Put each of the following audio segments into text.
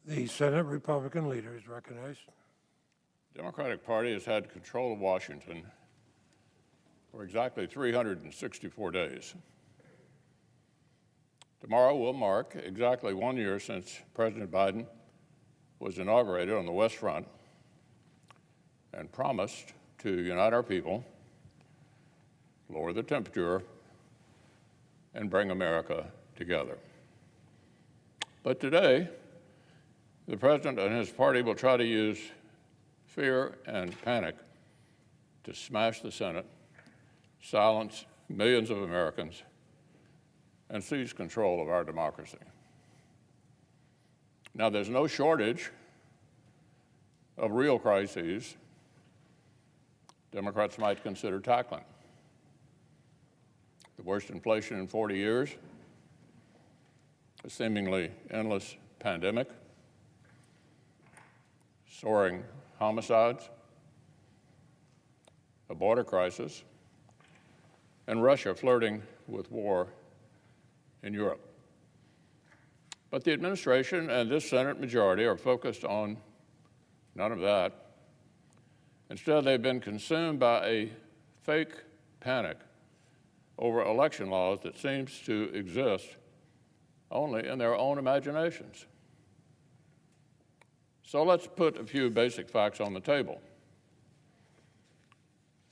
The Senate Republican leader is recognized. The Democratic Party has had control of Washington for exactly 364 days. Tomorrow will mark exactly 1 year since President Biden was inaugurated on the West Front and promised to unite our people, lower the temperature, and bring America together. But today, the President and his party will try to use fear and panic to smash the Senate, silence millions of Americans, and seize control of our democracy. Now, there's no shortage of real crises Democrats might consider tackling. The worst inflation in 40 years, a seemingly endless pandemic, soaring homicides, a border crisis, and Russia flirting with war in Europe. But the administration and this Senate majority are focused on none of that. Instead, they've been consumed by a fake panic over election laws that seems to exist only in their own imaginations. So let's put a few basic facts on the table.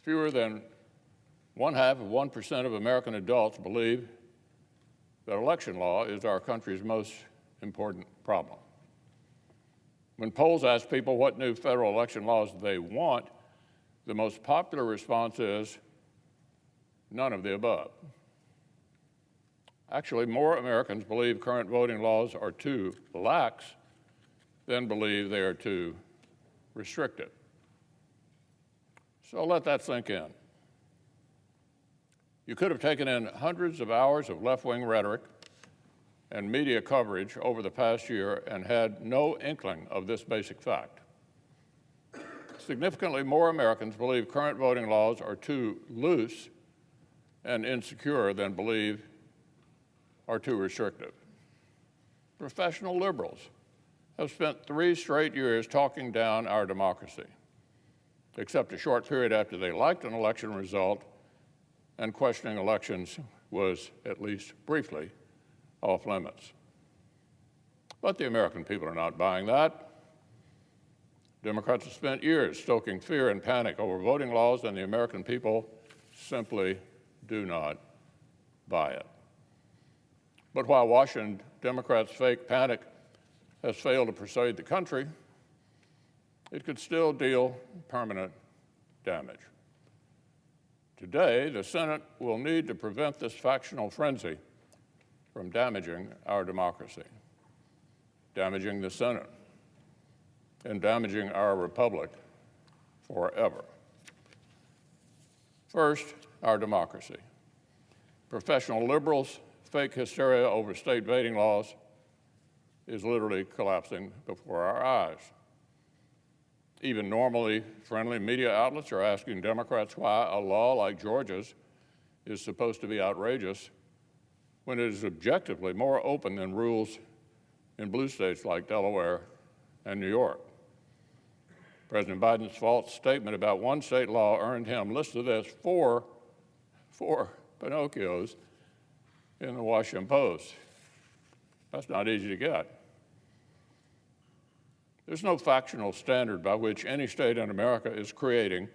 Fewer than 0.5% of American adults believe that election law is our country's most important problem. When polls ask people what new federal election laws they want, the most popular response is none of the above. Actually, more Americans believe current voting laws are too lax than believe they are too restrictive. So let that sink in. You could have taken in hundreds of hours of left-wing rhetoric and media coverage over the past year and had no inkling of this basic fact. Significantly more Americans believe current voting laws are too loose and insecure than believe are too restrictive. Professional liberals have spent 3 straight years talking down our democracy, except a short period after they liked an election result and questioning elections was, at least briefly, off limits. But the American people are not buying that. Democrats have spent years stoking fear and panic over voting laws, and the American people simply do not buy it. But while Washington Democrats' fake panic has failed to persuade the country, it could still deal permanent damage. Today, the Senate will need to prevent this factional frenzy from damaging our democracy, damaging the Senate, and damaging our republic forever. First, our democracy. Professional liberals' fake hysteria over state voting laws is literally collapsing before our eyes. Even normally friendly media outlets are asking Democrats why a law like Georgia's is supposed to be outrageous when it is objectively more open than rules in blue states like Delaware and New York. President Biden's false statement about one state law earned him, listen to this, four Pinocchios in the Washington Post. That's not easy to get. There's no factional standard by which any state in America is creating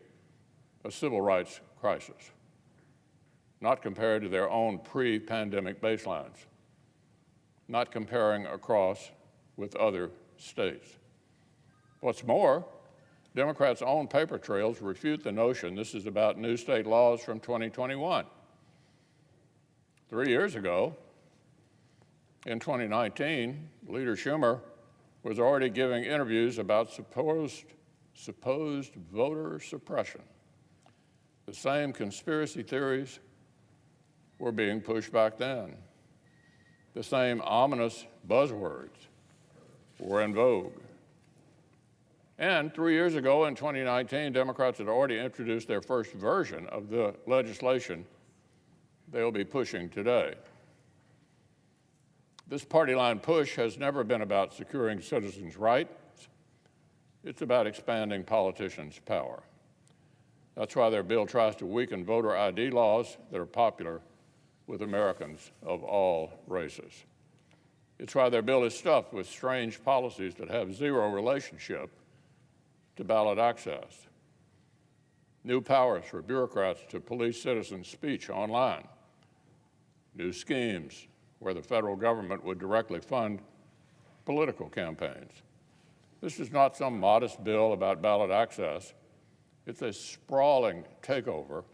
a civil rights crisis, not compared to their own pre-pandemic baselines, not comparing across with other states. What's more, Democrats' own paper trails refute the notion this is about new state laws from 2021. 3 years ago, in 2019, Leader Schumer was already giving interviews about supposed voter suppression. The same conspiracy theories were being pushed back then. The same ominous buzzwords were in vogue. And 3 years ago, in 2019, Democrats had already introduced their first version of the legislation they'll be pushing today. This party line push has never been about securing citizens' rights. It's about expanding politicians' power. That's why their bill tries to weaken voter ID laws that are popular with Americans of all races. It's why their bill is stuffed with strange policies that have zero relationship to ballot access. New powers for bureaucrats to police citizens' speech online. New schemes where the federal government would directly fund political campaigns. This is not some modest bill about ballot access. It's a sprawling takeover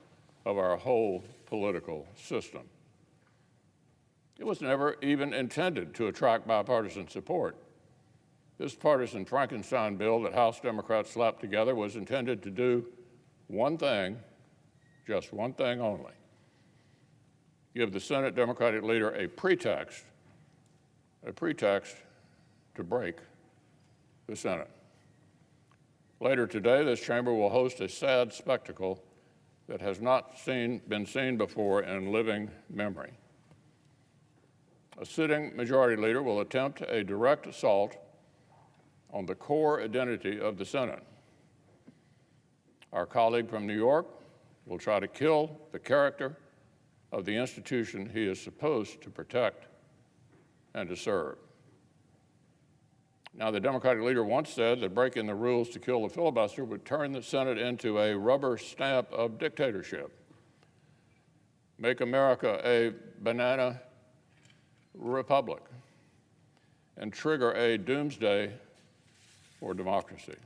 of our whole political system. It was never even intended to attract bipartisan support. This partisan Frankenstein bill that House Democrats slapped together was intended to do one thing, just one thing only: give the Senate Democratic leader a pretext to break the Senate. Later today, this chamber will host a sad spectacle that has not been seen before in living memory. A sitting majority leader will attempt a direct assault on the core identity of the Senate. Our colleague from New York will try to kill the character of the institution he is supposed to protect and to serve. Now, the Democratic leader once said that breaking the rules to kill the filibuster would turn the Senate into a rubber stamp of dictatorship, make America a banana republic, and trigger a doomsday for democracy.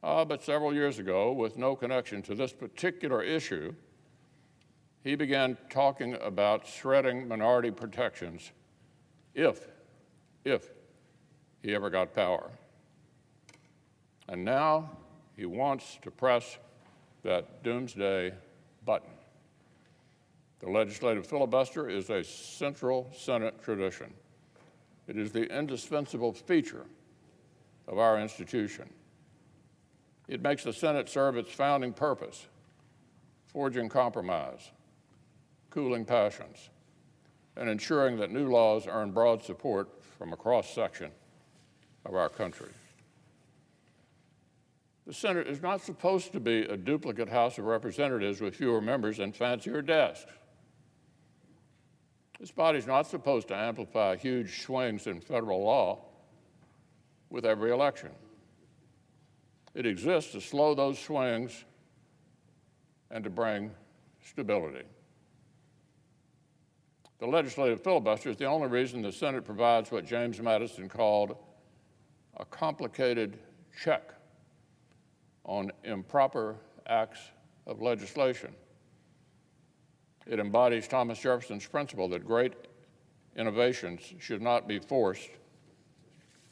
But several years ago, with no connection to this particular issue, he began talking about shredding minority protections if he ever got power. And now he wants to press that doomsday button. The legislative filibuster is a central Senate tradition. It is the indispensable feature of our institution. It makes the Senate serve its founding purpose: forging compromise, cooling passions, and ensuring that new laws earn broad support from a cross-section of our country. The Senate is not supposed to be a duplicate House of Representatives with fewer members and fancier desks. This body is not supposed to amplify huge swings in federal law with every election. It exists to slow those swings and to bring stability. The legislative filibuster is the only reason the Senate provides what James Madison called a complicated check on improper acts of legislation. It embodies Thomas Jefferson's principle that great innovations should not be forced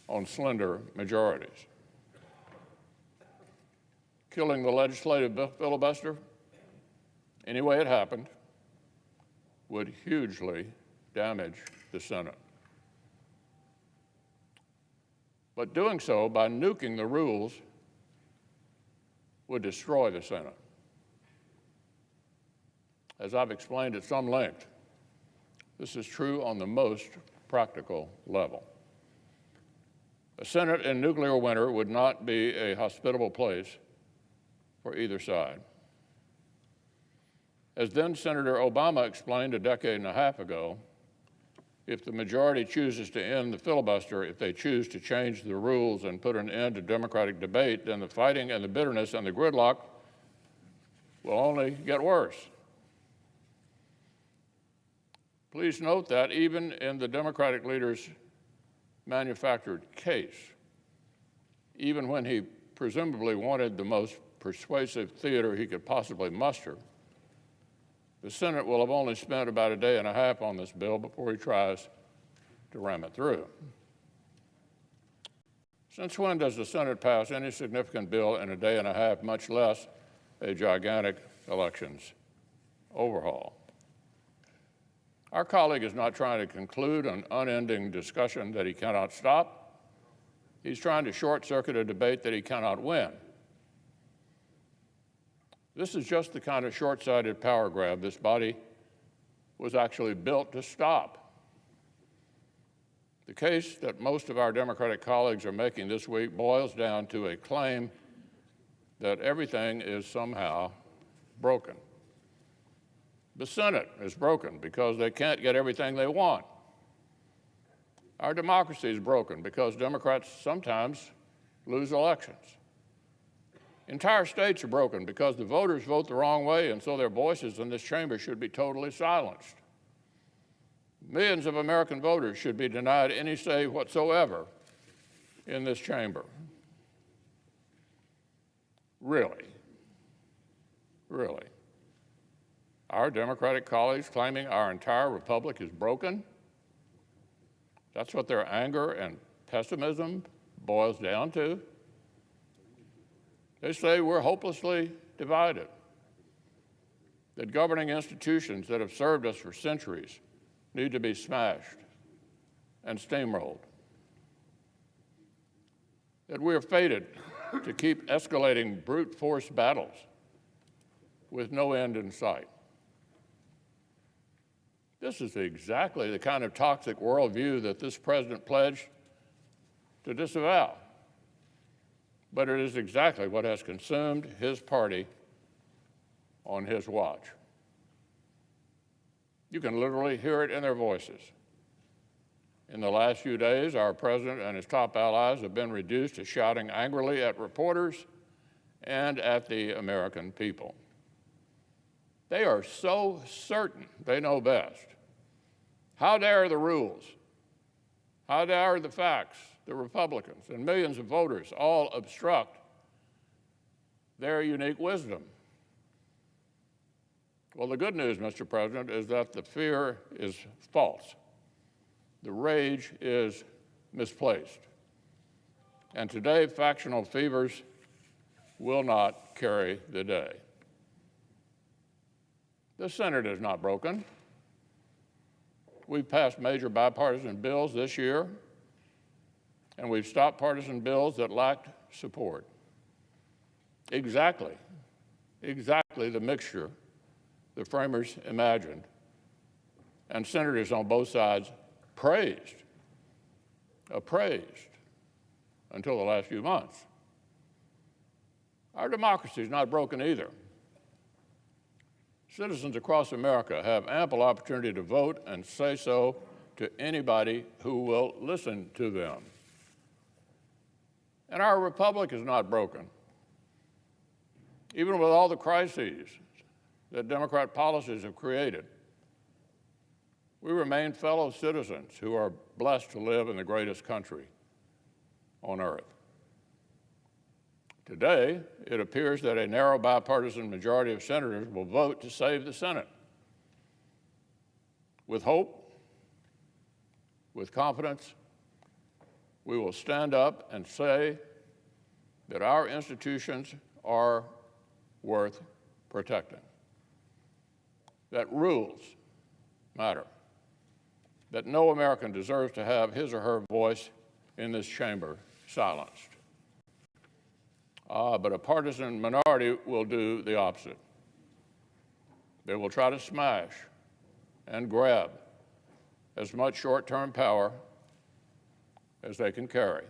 on slender majorities. Killing the legislative filibuster, any way it happened, would hugely damage the Senate. But doing so by nuking the rules would destroy the Senate. As I've explained at some length, this is true on the most practical level. A Senate in nuclear winter would not be a hospitable place for either side. As then Senator Obama explained a decade and a half ago, if the majority chooses to end the filibuster, if they choose to change the rules and put an end to democratic debate, then the fighting and the bitterness and the gridlock will only get worse. Please note that even in the Democratic leader's manufactured case, even when he presumably wanted the most persuasive theater he could possibly muster, the Senate will have only spent about a day and a half on this bill before he tries to ram it through. Since when does the Senate pass any significant bill in a day and a half, much less a gigantic elections overhaul? Our colleague is not trying to conclude an unending discussion that he cannot stop. He's trying to short-circuit a debate that he cannot win. This is just the kind of short-sighted power grab this body was actually built to stop. The case that most of our Democratic colleagues are making this week boils down to a claim that everything is somehow broken. The Senate is broken because they can't get everything they want. Our democracy is broken because Democrats sometimes lose elections. Entire states are broken because the voters vote the wrong way, and so their voices in this chamber should be totally silenced. Millions of American voters should be denied any say whatsoever in this chamber. Really? Really? Our Democratic colleagues claiming our entire republic is broken? That's what their anger and pessimism boils down to? They say we're hopelessly divided, that governing institutions that have served us for centuries need to be smashed and steamrolled, that we are fated to keep escalating brute force battles with no end in sight. This is exactly the kind of toxic worldview that this president pledged to disavow. But it is exactly what has consumed his party on his watch. You can literally hear it in their voices. In the last few days, our president and his top allies have been reduced to shouting angrily at reporters and at the American people. They are so certain they know best. How dare the rules? How dare the facts, the Republicans, and millions of voters all obstruct their unique wisdom? Well, the good news, Mr. President, is that the fear is false. The rage is misplaced. And today, factional fevers will not carry the day. The Senate is not broken. We've passed major bipartisan bills this year, and we've stopped partisan bills that lacked support. Exactly the mixture the framers imagined, and senators on both sides appraised until the last few months. Our democracy is not broken either. Citizens across America have ample opportunity to vote and say so to anybody who will listen to them. And our republic is not broken. Even with all the crises that Democrat policies have created, we remain fellow citizens who are blessed to live in the greatest country on earth. Today, it appears that a narrow bipartisan majority of senators will vote to save the Senate. With hope, with confidence, we will stand up and say that our institutions are worth protecting, that rules matter, that no American deserves to have his or her voice in this chamber silenced. But a partisan minority will do the opposite. They will try to smash and grab as much short-term power as they can carry.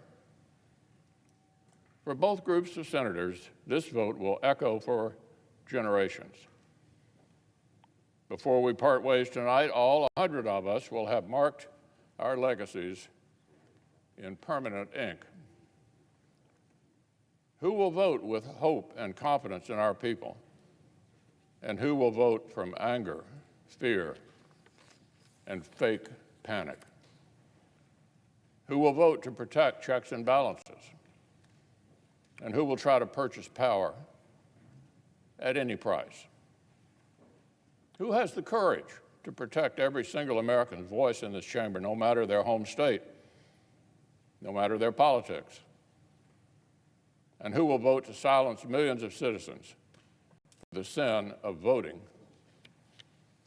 For both groups of senators, this vote will echo for generations. Before we part ways tonight, all 100 of us will have marked our legacies in permanent ink. Who will vote with hope and confidence in our people? And who will vote from anger, fear, and fake panic? Who will vote to protect checks and balances? And who will try to purchase power at any price? Who has the courage to protect every single American's voice in this chamber, no matter their home state, no matter their politics? And who will vote to silence millions of citizens for the sin of voting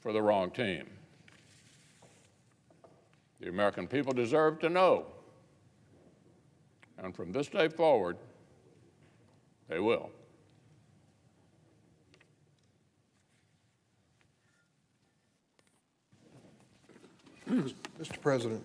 for the wrong team? The American people deserve to know. And from this day forward, they will. Mr. President,